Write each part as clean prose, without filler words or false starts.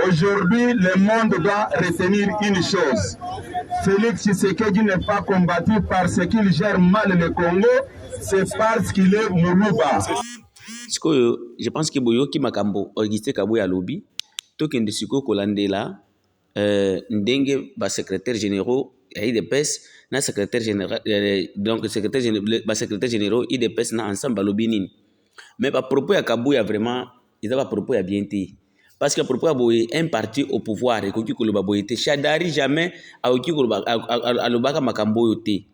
Aujourd'hui, le monde doit retenir une chose. Félix Tshisekedi n'est pas combattu parce qu'il gère mal le Congo, c'est parce qu'il est Moulouba. Je pense que Boyoki Makambo, Auguste Kabuya Lobby, Token de Siko Kolandela, Ndenge, secrétaire général, IDPS, na secrétaire général, donc secrétaire général, IDPS, na ensemble Lobby. Mais à propos à Kabuya, vraiment, ils avaient à propos à bien été. Parce qu'à propos à un parti au pouvoir, et qu'il y a Chadari jamais à l'Obaka Makambo yote.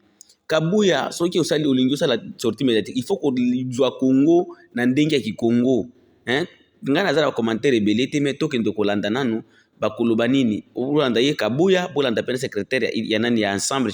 Kabuya, ce qui est au lingo, la sortie médiatique, il faut qu'on soit Congo, Nandenga qui Congo. Hein? Ngana za commentaire rebelete mais token de Kolanda nanu bakuluba nini Olanda ye Kabuya bolanda pena secrétaire ya nani ya ensemble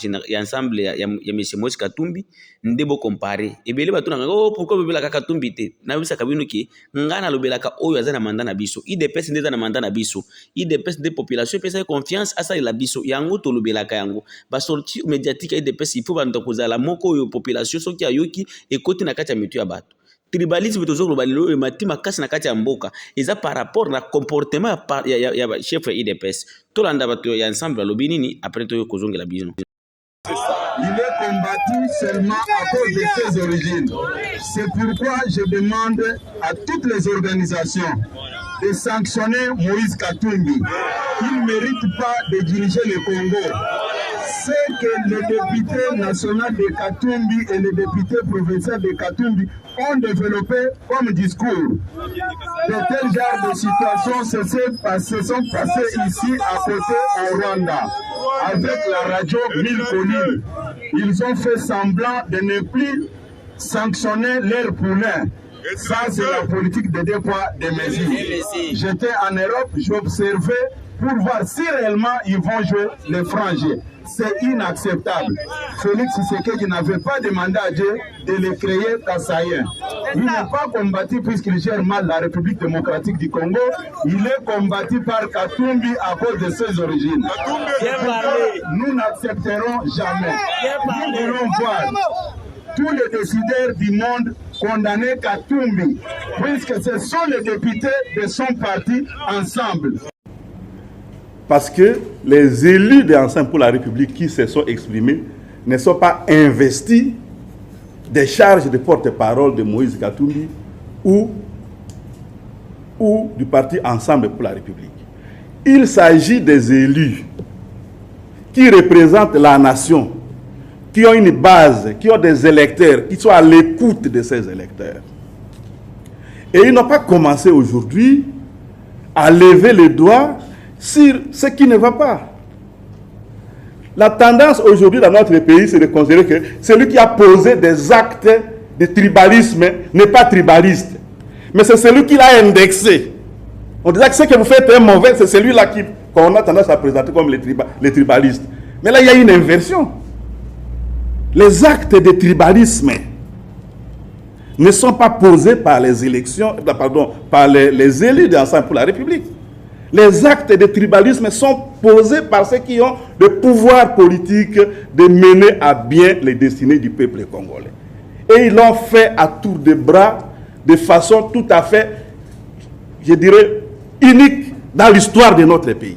ya monsieur Moïse Katumbi ndebo comparer ebele batu na oh pourquoi bebela ka Katumbi te na bisa kabino ki ngana lobela ka oyo azana manda na biso IDPS ndeza na manda na biso IDPS de population pesa confiance asa la biso yango to lobela ka yango ba sortie médiatique IDPS il faut banda kozala moko yo population soki ayoki ekoti na kati ya mitu ya bato. Tribalisme toujours le matima casse na kati ya mboka eza par rapport na comportement ya chef IDPS to landa bato ya ensemble lobi nini après to kozongela bino. Il est combattu seulement à cause de ses origines. C'est pourquoi je demande à toutes les organisations de sanctionner Moïse Katumbi. Il ne mérite pas de diriger le Congo. C'est que les députés nationaux de Katumbi et les députés provinciaux de Katumbi ont développé comme discours. De tels genres de situations se sont passées ici à côté au Rwanda avec la radio 1000 collines. Ils ont fait semblant de ne plus sanctionner leurs poulains. Ça, c'est la politique de deux poids, deux mesures. J'étais en Europe, j'observais pour voir si réellement ils vont jouer les frangers. C'est inacceptable. Félix Tshisekedi n'avait pas demandé à Dieu de le créer Kassaïen. Il n'est pas combattu puisqu'il gère mal la République démocratique du Congo. Il est combattu par Katumbi à cause de ses origines. Nous n'accepterons jamais. Nous voulons voir tous les décideurs du monde condamner Katumbi, puisque ce sont les députés de son parti ensemble. Parce que les élus de Ensemble pour la République qui se sont exprimés ne sont pas investis des charges de porte-parole de Moïse Katumbi ou du parti Ensemble pour la République. Il s'agit des élus qui représentent la nation, qui ont une base, qui ont des électeurs, qui sont à l'écoute de ces électeurs. Et ils n'ont pas commencé aujourd'hui à lever les doigts sur ce qui ne va pas. La tendance aujourd'hui dans notre pays, c'est de considérer que celui qui a posé des actes de tribalisme n'est pas tribaliste, mais c'est celui qui l'a indexé. On disait que ce que vous faites est mauvais, c'est celui-là qu'on a tendance à présenter comme les tribalistes. Mais là, il y a une inversion. Les actes de tribalisme ne sont pas posés par les élections, par les élus d'Ensemble pour la République. Les actes de tribalisme sont posés par ceux qui ont le pouvoir politique de mener à bien les destinées du peuple congolais. Et ils l'ont fait à tour de bras, de façon tout à fait, je dirais, unique dans l'histoire de notre pays.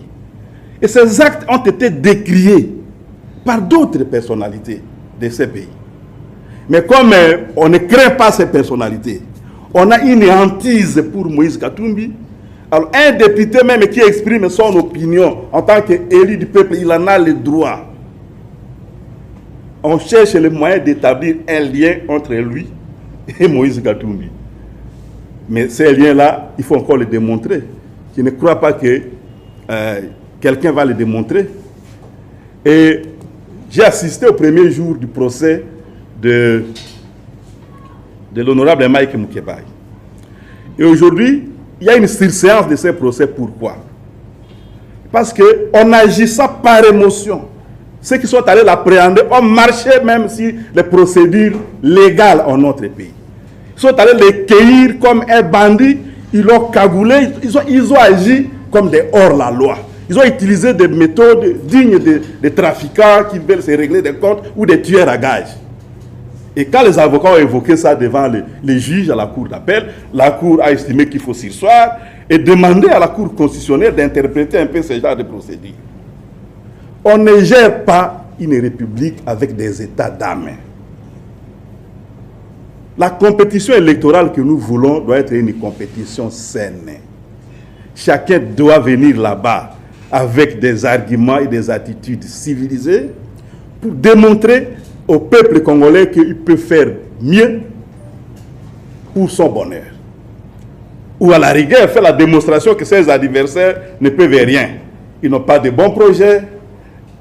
Et ces actes ont été décriés par d'autres personnalités de ces pays. Mais comme on ne craint pas ces personnalités, on a une hantise pour Moïse Katumbi. Alors, un député même qui exprime son opinion en tant qu'élu du peuple, il en a le droit. On cherche le moyen d'établir un lien entre lui et Moïse Katumbi. Mais ces liens-là, il faut encore les démontrer. Je ne crois pas que quelqu'un va les démontrer. Et j'ai assisté au premier jour du procès de l'honorable Mike Moukebaye. Et aujourd'hui, il y a une surséance de ces procès. Pourquoi? Parce qu'en agissant par émotion, ceux qui sont allés l'appréhender ont marché même si les procédures légales en notre pays. Ils sont allés les cueillir comme un bandit, ils l'ont cagoulé, ils ont agi comme des hors-la-loi. Ils ont utilisé des méthodes dignes des trafiquants qui veulent se régler des comptes ou des tueurs à gages. Et quand les avocats ont évoqué ça devant les juges à la cour d'appel, la cour a estimé qu'il faut surseoir et demander à la Cour constitutionnelle d'interpréter un peu ce genre de procédure. On ne gère pas une république avec des états d'âme. La compétition électorale que nous voulons doit être une compétition saine. Chacun doit venir là-bas avec des arguments et des attitudes civilisées pour démontrer au peuple congolais qu'il peut faire mieux pour son bonheur. Ou à la rigueur, faire la démonstration que ses adversaires ne peuvent rien. Ils n'ont pas de bons projets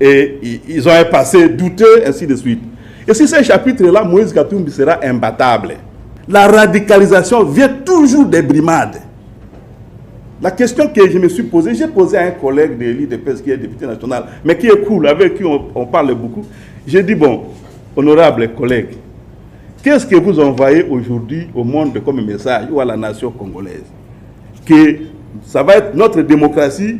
et ils ont un passé douteux, ainsi de suite. Et sur ce chapitre-là, Moïse Katumbi sera imbattable. La radicalisation vient toujours des brimades. La question que je me suis posée, j'ai posé à un collègue de l'IDPS qui est député national, mais qui est cool, avec qui on parle beaucoup. J'ai dit, bon, honorable collègue, qu'est-ce que vous envoyez aujourd'hui au monde comme message ou à la nation congolaise? Que ça va être notre démocratie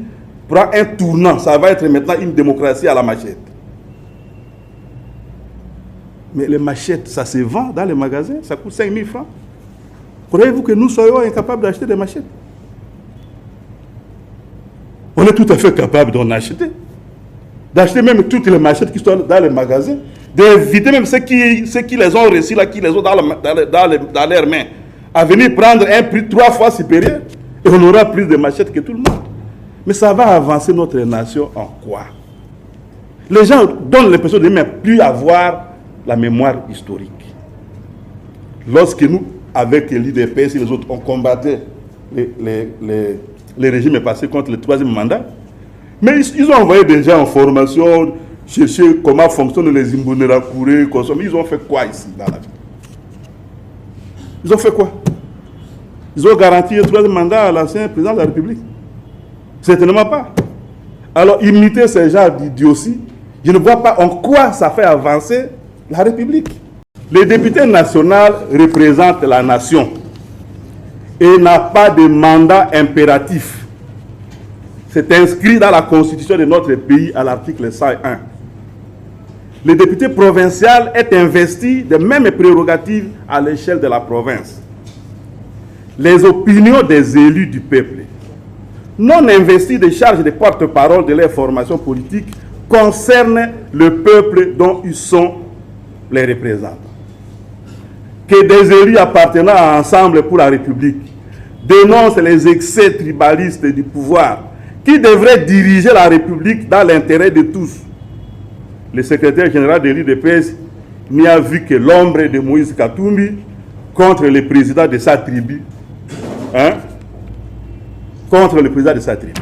prend un tournant, ça va être maintenant une démocratie à la machette. Mais les machettes, ça se vend dans les magasins, ça coûte 5 000 francs. Croyez-vous que nous soyons incapables d'acheter des machettes? On est tout à fait capable d'en acheter. D'acheter même toutes les machettes qui sont dans les magasins, d'éviter même ceux qui les ont reçues, là, qui les ont dans leurs mains, à venir prendre un prix 3 fois supérieur, et on aura plus de machettes que tout le monde. Mais ça va avancer notre nation en quoi? Les gens donnent l'impression de ne même plus avoir la mémoire historique. Lorsque nous, avec l'IDPS et les autres, on combattait les régimes passés contre le 3e mandat, mais ils ont envoyé des gens en formation, chercher comment fonctionnent les Imbonerakure, consommer. Ils ont fait quoi ici dans la vie? Ils ont fait quoi? Ils ont garanti le 3e mandat à l'ancien président de la République? Certainement pas. Alors, imiter ces gens d'idiotie, je ne vois pas en quoi ça fait avancer la République. Le député national représente la nation et n'a pas de mandat impératif. C'est inscrit dans la constitution de notre pays à l'article 101. Le député provincial est investi des mêmes prérogatives à l'échelle de la province. Les opinions des élus du peuple, non investis de charges de porte-parole de leur formation politique, concernent le peuple dont ils sont les représentants. Que des élus appartenant à Ensemble pour la République dénoncent les excès tribalistes du pouvoir qui devrait diriger la République dans l'intérêt de tous. Le secrétaire général de l'IDPS n'y a vu que l'ombre de Moïse Katumbi contre le président de sa tribu. Contre le président de sa tribu.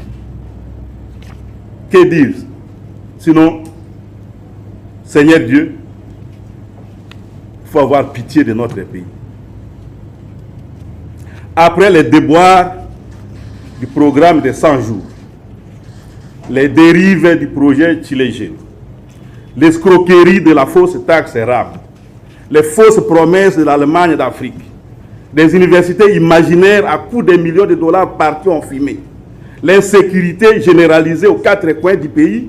Que dire? Sinon, Seigneur Dieu, il faut avoir pitié de notre pays. Après les déboires du programme de 100 jours, les dérives du projet Chilégé, l'escroquerie de la fausse taxe RAM, les fausses promesses de l'Allemagne d'Afrique, des universités imaginaires à coût de millions de dollars partis en fumée, l'insécurité généralisée aux 4 coins du pays,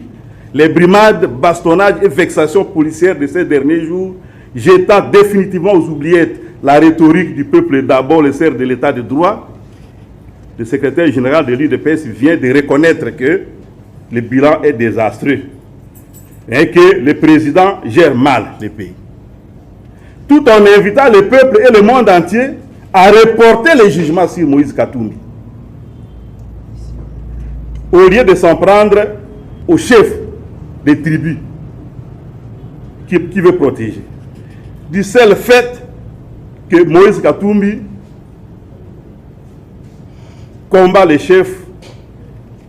les brimades, bastonnages et vexations policières de ces derniers jours, jetant définitivement aux oubliettes la rhétorique du peuple d'abord le sert de l'état de droit, le secrétaire général de l'UDPS vient de reconnaître que le bilan est désastreux et que le président gère mal le pays. Tout en invitant le peuple et le monde entier à reporter les jugements sur Moïse Katumbi, au lieu de s'en prendre au chef des tribus qui veut protéger. Du seul fait que Moïse Katumbi combat les chefs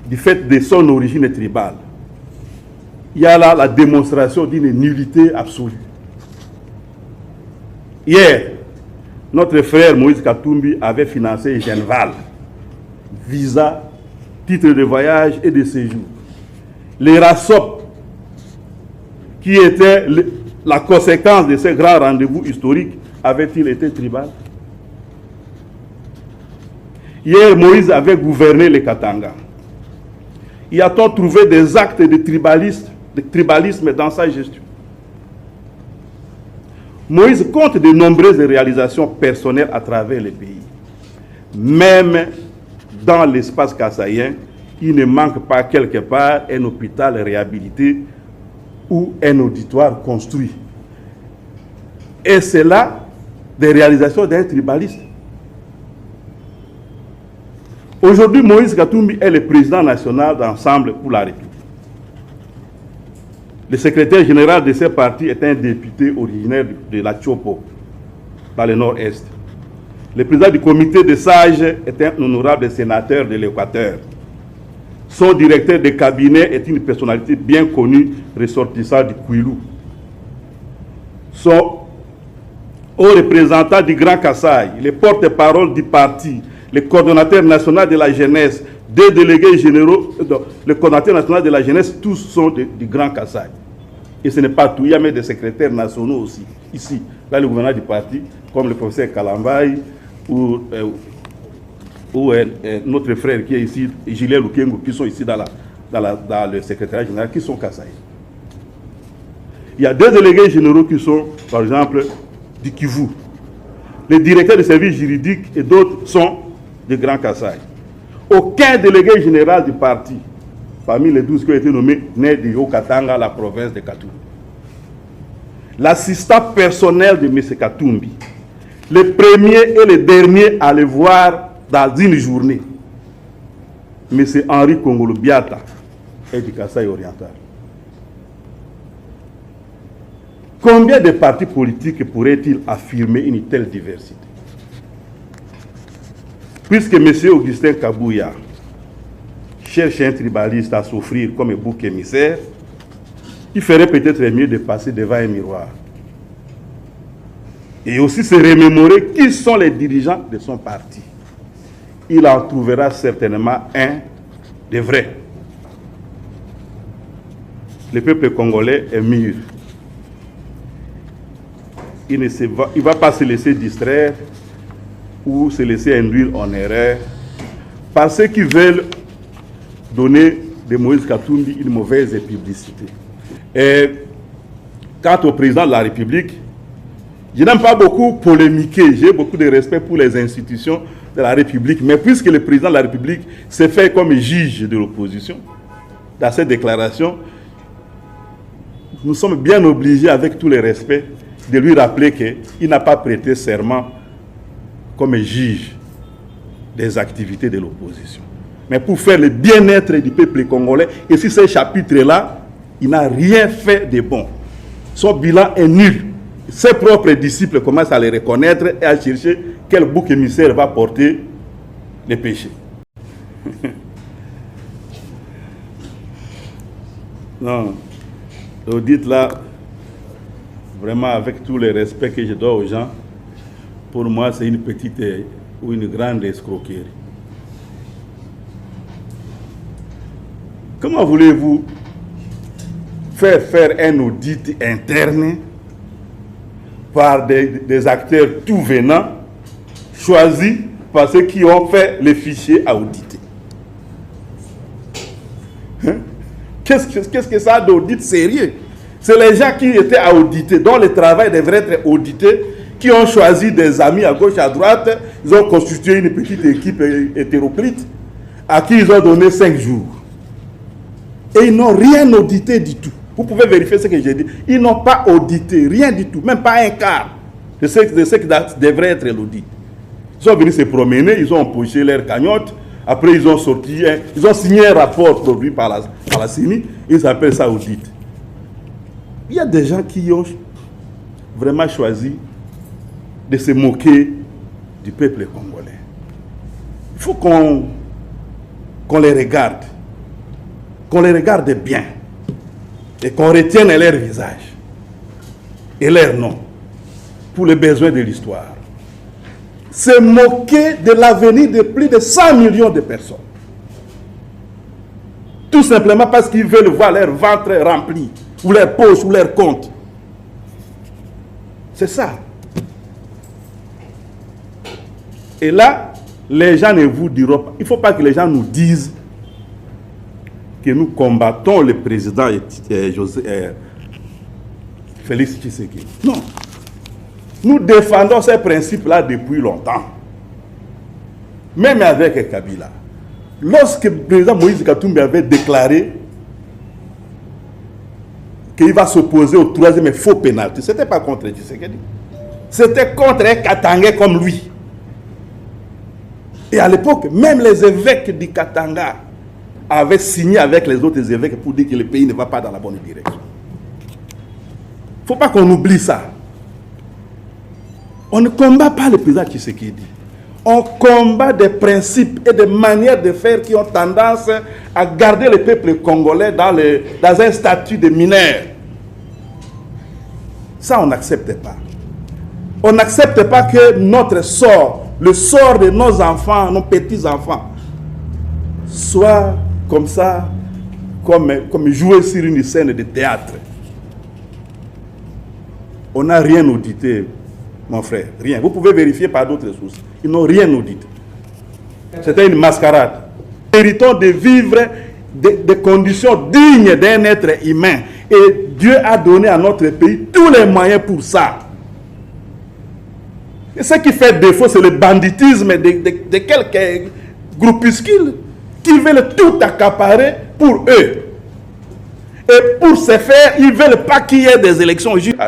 du fait de son origine tribale. Il y a là la démonstration d'une nullité absolue. Hier, notre frère Moïse Katumbi avait financé Genval, visa, titre de voyage et de séjour. Les RASOP, qui était la conséquence de ces grands rendez-vous historiques, avait-il été tribal? Hier, Moïse avait gouverné le Katanga. Y a-t-on trouvé des actes de tribalisme dans sa gestion? Moïse compte de nombreuses réalisations personnelles à travers le pays. Même dans l'espace kassaïen, il ne manque pas quelque part un hôpital réhabilité ou un auditoire construit. Et c'est là des réalisations d'un tribaliste. Aujourd'hui, Moïse Katumbi est le président national d'Ensemble pour la République. Le secrétaire général de ce parti est un député originaire de la Tchopo, dans le nord-est. Le président du comité des sages est un honorable sénateur de l'Équateur. Son directeur de cabinet est une personnalité bien connue, ressortissant du Kouilou. Son haut représentant du Grand Kasaï, le porte-parole du parti, le coordonnateur national de la jeunesse, deux délégués généraux, le coordonnateur national de la jeunesse, tous sont du Grand Kasaï. Et ce n'est pas tout, il y a même des secrétaires nationaux aussi, ici, là le gouverneur du parti, comme le professeur Kalambaye, ou notre frère qui est ici, Julien Lukengo, qui sont ici dans le secrétariat général, qui sont Kasaï. Il y a deux délégués généraux qui sont, par exemple, du Kivu. Les directeurs de services juridiques et d'autres sont du Grand Kasaï. Aucun délégué général du parti, parmi les 12 qui ont été nommés, n'est du Haut-Katanga, la province de Katumbi. L'assistant personnel de M. Katumbi, le premier et le dernier à le voir dans une journée, M. Henri Kongolo Biata, est du Kasaï oriental. Combien de partis politiques pourraient-ils affirmer une telle diversité? Puisque M. Augustin Kabouya cherche un tribaliste à s'offrir comme un bouc émissaire, il ferait peut-être mieux de passer devant un miroir. Et aussi se remémorer qui sont les dirigeants de son parti. Il en trouvera certainement un de vrai. Le peuple congolais est mûr. Il ne va pas se laisser distraire ou se laisser induire en erreur par ceux qui veulent donner de Moïse Katumbi une mauvaise publicité. Et quant au président de la République, je n'aime pas beaucoup polémiquer, j'ai beaucoup de respect pour les institutions de la République, mais puisque le président de la République s'est fait comme juge de l'opposition, dans cette déclaration, nous sommes bien obligés, avec tous les respects, de lui rappeler qu'il n'a pas prêté serment comme juge des activités de l'opposition, mais pour faire le bien-être du peuple congolais. Et sur ce chapitre-là, il n'a rien fait de bon. Son bilan est nul. Ses propres disciples commencent à le reconnaître et à chercher quel bouc émissaire va porter les péchés. Non, l'audit là, vraiment avec tout le respect que je dois aux gens, pour moi c'est une petite ou une grande escroquerie. Comment voulez-vous faire un audit interne par des acteurs tout venants, choisis par ceux qui ont fait les fichiers à auditer? Hein? Qu'est-ce que ça d'audit sérieux? C'est les gens qui étaient à auditer, dont le travail devrait être audité, qui ont choisi des amis à gauche, à droite, ils ont constitué une petite équipe hétéroclite, à qui ils ont donné 5 jours. Et ils n'ont rien audité du tout. Vous pouvez vérifier ce que j'ai dit. Ils n'ont pas audité, rien du tout, même pas un quart de ce qui devrait être l'audit. Ils sont venus se promener, ils ont empoché leur cagnotte, après ils ont sorti, ils ont signé un rapport produit par la CENI, ils appellent ça audit. Il y a des gens qui ont vraiment choisi de se moquer du peuple congolais. Il faut qu'on les regarde, bien, et qu'on retienne leur visage et leur nom pour les besoins de l'histoire. Se moquer de l'avenir de plus de 100 millions de personnes. Tout simplement parce qu'ils veulent voir leur ventre rempli, ou leur poche, ou leur compte. C'est ça. Et là, les gens ne vous diront pas. Il ne faut pas que les gens nous disent que nous combattons le président Félix Tshisekedi. Non. Nous défendons ces principes-là depuis longtemps. Même avec Kabila. lorsque le président Moïse Katumbi avait déclaré qu'il va s'opposer au troisième et faux pénalty, ce n'était pas contre Tshisekedi. C'était contre un Katangais comme lui. Et à l'époque, même les évêques du Katanga avaient signé avec les autres évêques pour dire que le pays ne va pas dans la bonne direction. Il ne faut pas qu'on oublie ça. On ne combat pas le président Tshisekedi. On combat des principes et des manières de faire qui ont tendance à garder le peuple congolais dans un statut de mineur. Ça, on n'accepte pas. On n'accepte pas que notre sort, le sort de nos enfants, nos petits-enfants, soit comme ça, comme jouer sur une scène de théâtre. On n'a rien audité, mon frère, rien. Vous pouvez vérifier par d'autres sources. Ils n'ont rien audité. C'était une mascarade. Nous méritons de vivre des conditions dignes d'un être humain. Et Dieu a donné à notre pays tous les moyens pour ça. Et ce qui fait défaut, c'est le banditisme de quelques groupuscules qui veulent tout accaparer pour eux. Et pour ce faire, ils ne veulent pas qu'il y ait des élections justes.